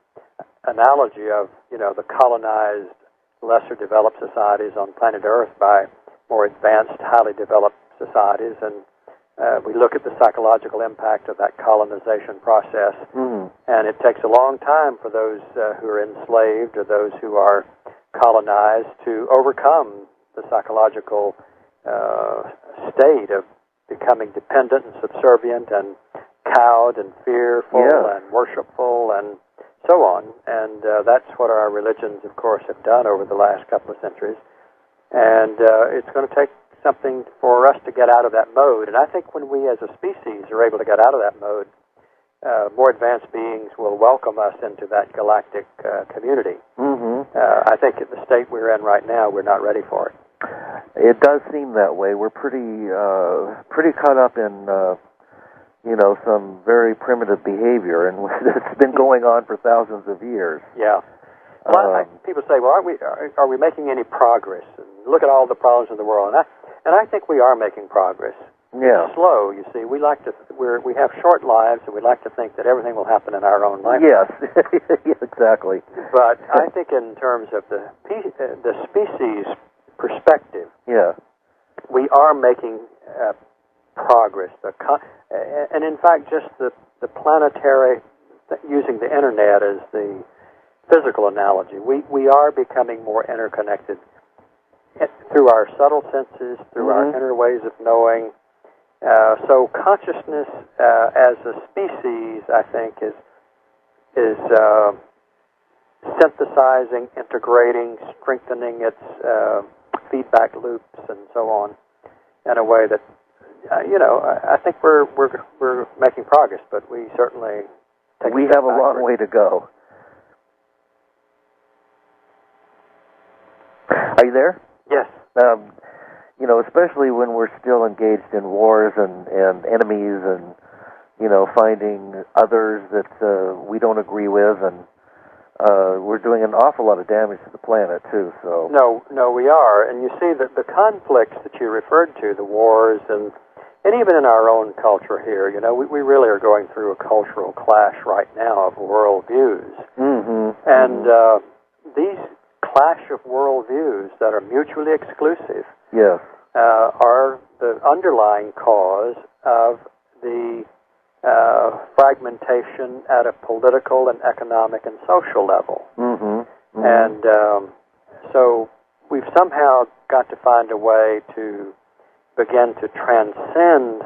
analogy of the colonized, lesser developed societies on planet Earth by more advanced, highly developed societies, and we look at the psychological impact of that colonization process, and it takes a long time for those who are enslaved or those who are colonized to overcome the psychological state of becoming dependent and subservient and cowed and fearful and worshipful and so on. And that's what our religions, of course, have done over the last couple of centuries. And it's going to take something for us to get out of that mode. And I think when we as a species are able to get out of that mode, more advanced beings will welcome us into that galactic community. I think in the state we're in right now, we're not ready for it. It does seem that way. We're pretty caught up in some very primitive behavior, and it's been going on for thousands of years. Yeah. Well, people say, "Well, are we making any progress? And look at all the problems in the world." And I think we are making progress. Yeah. It's slow, you see. We have short lives, and we like to think that everything will happen in our own life. Yes, exactly. But I think in terms of the species perspective, we are making progress. And in fact, just the planetary, using the internet as the physical analogy. We are becoming more interconnected through our subtle senses, through our inner ways of knowing. So consciousness as a species, I think, is synthesizing, integrating, strengthening its feedback loops and so on in a way that, I think we're making progress, but we certainly we have a long way to go. Are you there? Yes. Especially when we're still engaged in wars and enemies and, finding others that we don't agree with, and we're doing an awful lot of damage to the planet, too. So No, we are. And you see that the conflicts that you referred to, the wars, and even in our own culture here, we really are going through a cultural clash right now of worldviews. And these clash of worldviews that are mutually exclusive are the underlying cause of the fragmentation at a political and economic and social level. And so we've somehow got to find a way to begin to transcend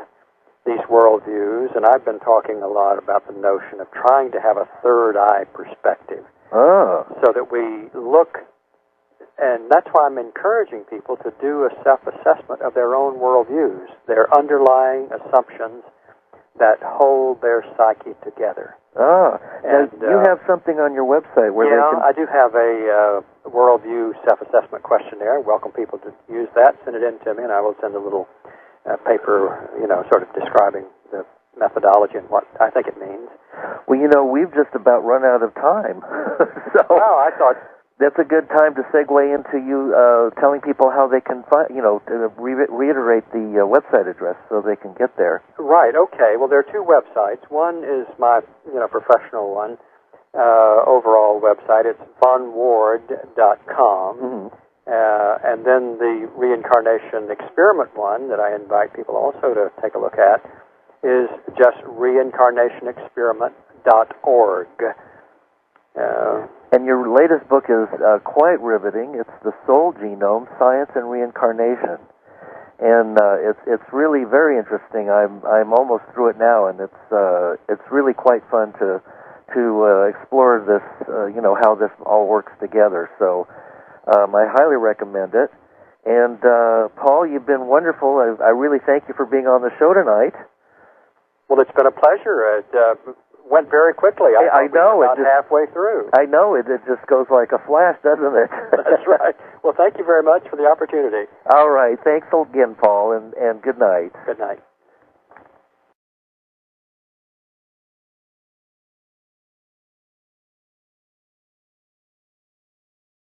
these worldviews, and I've been talking a lot about the notion of trying to have a third eye perspective, so that we look, and that's why I'm encouraging people to do a self-assessment of their own worldviews, their underlying assumptions that hold their psyche together. And you have something on your website where they can... I do have a worldview self-assessment questionnaire. I welcome people to use that. Send it in to me, and I will send a little paper, sort of describing the methodology and what I think it means. Well, we've just about run out of time. I thought... That's a good time to segue into you telling people how they can find, to reiterate the website address so they can get there. Right, okay. Well, there are two websites. One is my, professional one, overall website. It's vonward.com. And then the Reincarnation Experiment one that I invite people also to take a look at is just reincarnationexperiment.org. And your latest book is quite riveting. It's The Soul Genome, Science and Reincarnation. And it's really very interesting. I'm almost through it now, and it's really quite fun to explore this, how this all works together. So I highly recommend it. And Paul, you've been wonderful. I really thank you for being on the show tonight. Well, it's been a pleasure. It went very quickly. I know. About halfway through. I know. It just goes like a flash, doesn't it? That's right. Well, thank you very much for the opportunity. All right. Thanks again, Paul, and good night. Good night.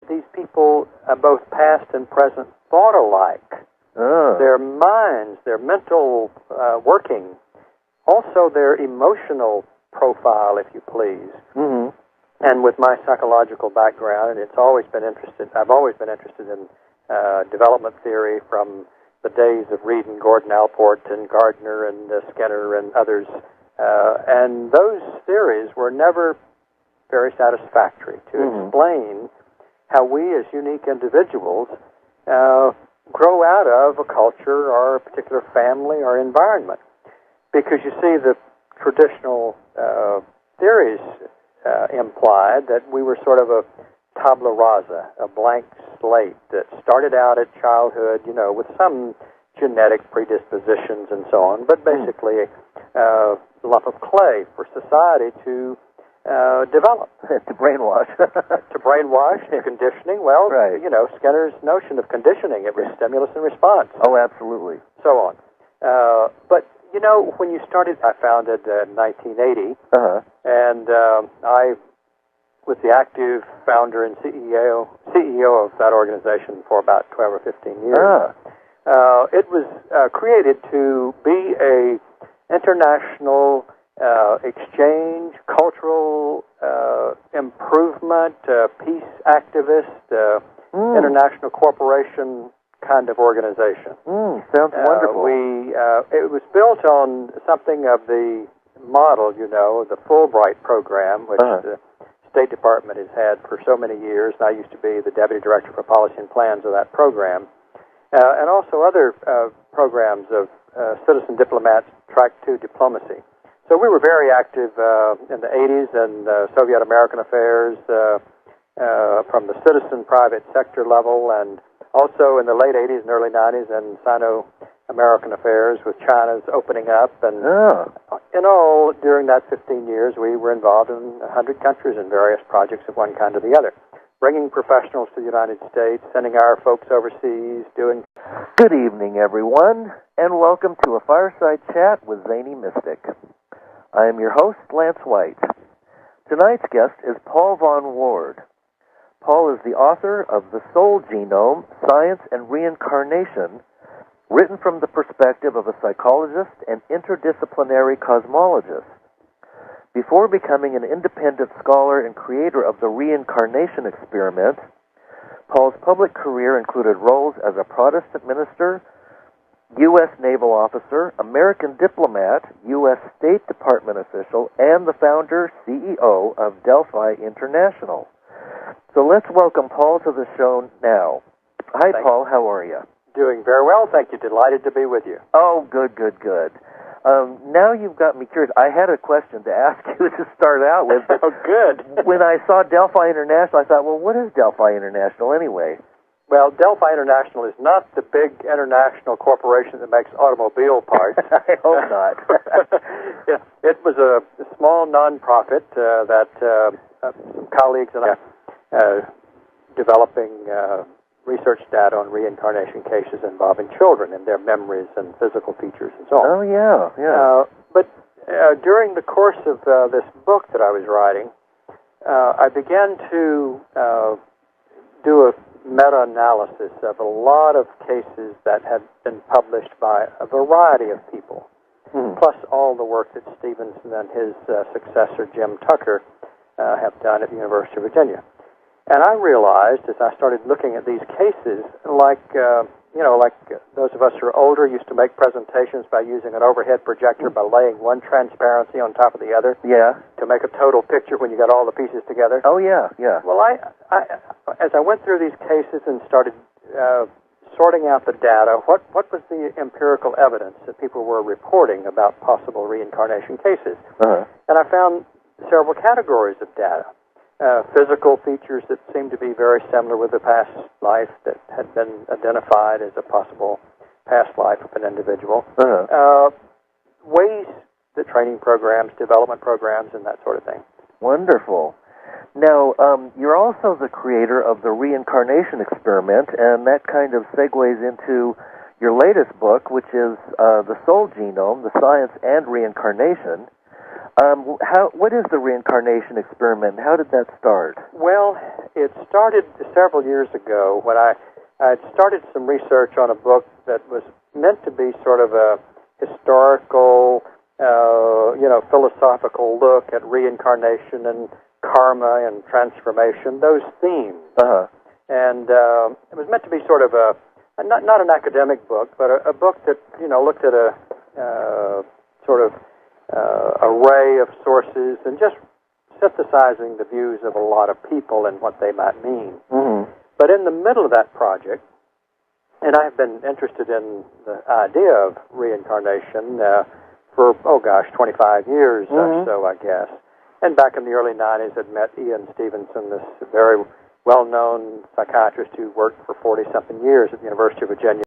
These people, both past and present, thought alike. Their minds, their mental working, also their emotional profile, if you please. And with my psychological background, and I've always been interested in development theory from the days of Reed and Gordon Allport and Gardner and Skinner and others. And those theories were never very satisfactory to explain how we as unique individuals grow out of a culture or a particular family or environment. Because you see, the traditional theories implied that we were sort of a tabula rasa, a blank slate that started out at childhood, with some genetic predispositions and so on, but basically a lump of clay for society to develop. To brainwash. To brainwash, conditioning. Well, right. Skinner's notion of conditioning, it was stimulus and response. Oh, absolutely. So on. But when you started, I founded in 1980, and I was the active founder and CEO of that organization for about 12 or 15 years. It was created to be a international exchange, cultural improvement, peace activist, international corporation kind of organization. Sounds wonderful. It was built on something of the model, the Fulbright program, which the State Department has had for so many years, and I used to be the Deputy Director for Policy and Plans of that program, and also other programs of citizen diplomats track to diplomacy. So we were very active in the 80s in Soviet-American affairs from the citizen private sector level, and also in the late 80s and early 90s in Sino-American affairs with China's opening up. And in all, during that 15 years, we were involved in 100 countries in various projects of one kind or the other, bringing professionals to the United States, sending our folks overseas, doing... Good evening, everyone, and welcome to a Fireside Chat with Zany Mystic. I am your host, Lance White. Tonight's guest is Paul Von Ward. Paul is the author of The Soul Genome, Science and Reincarnation, written from the perspective of a psychologist and interdisciplinary cosmologist. Before becoming an independent scholar and creator of the reincarnation experiment, Paul's public career included roles as a Protestant minister, U.S. naval officer, American diplomat, U.S. State Department official, and the founder, CEO of Delphi International. So let's welcome Paul to the show now. Hi, Paul. How are you? Doing very well, thank you. Delighted to be with you. Oh, good. Now you've got me curious. I had a question to ask you to start out with. Oh, good. When I saw Delphi International, I thought, well, what is Delphi International anyway? Well, Delphi International is not the big international corporation that makes automobile parts. I hope not. It was a small non-profit that some colleagues and I developing research data on reincarnation cases involving children and their memories and physical features and so on. Oh, yeah. But during the course of this book that I was writing, I began to do a meta-analysis of a lot of cases that had been published by a variety of people, plus all the work that Stevenson and his successor, Jim Tucker, have done at the University of Virginia. And I realized, as I started looking at these cases, like those of us who are older used to make presentations by using an overhead projector by laying one transparency on top of the other to make a total picture when you got all the pieces together. Oh, yeah. Well, I as I went through these cases and started sorting out the data, what was the empirical evidence that people were reporting about possible reincarnation cases? And I found several categories of data. Physical features that seemed to be very similar with the past life that had been identified as a possible past life of an individual. Ways, the training programs, development programs, and that sort of thing. Wonderful. Now, you're also the creator of the reincarnation experiment, and that kind of segues into your latest book, which is The Soul Genome, the Science and Reincarnation. What is the reincarnation experiment? How did that start? Well, it started several years ago when I had started some research on a book that was meant to be sort of a historical, philosophical look at reincarnation and karma and transformation, those themes. And it was meant to be sort of not an academic book, but a book that, looked at a sort of array of sources and just synthesizing the views of a lot of people and what they might mean. But in the middle of that project, and I've been interested in the idea of reincarnation for, 25 years or so, I guess. And back in the early 90s, I'd met Ian Stevenson, this very well-known psychiatrist who worked for 40-something years at the University of Virginia.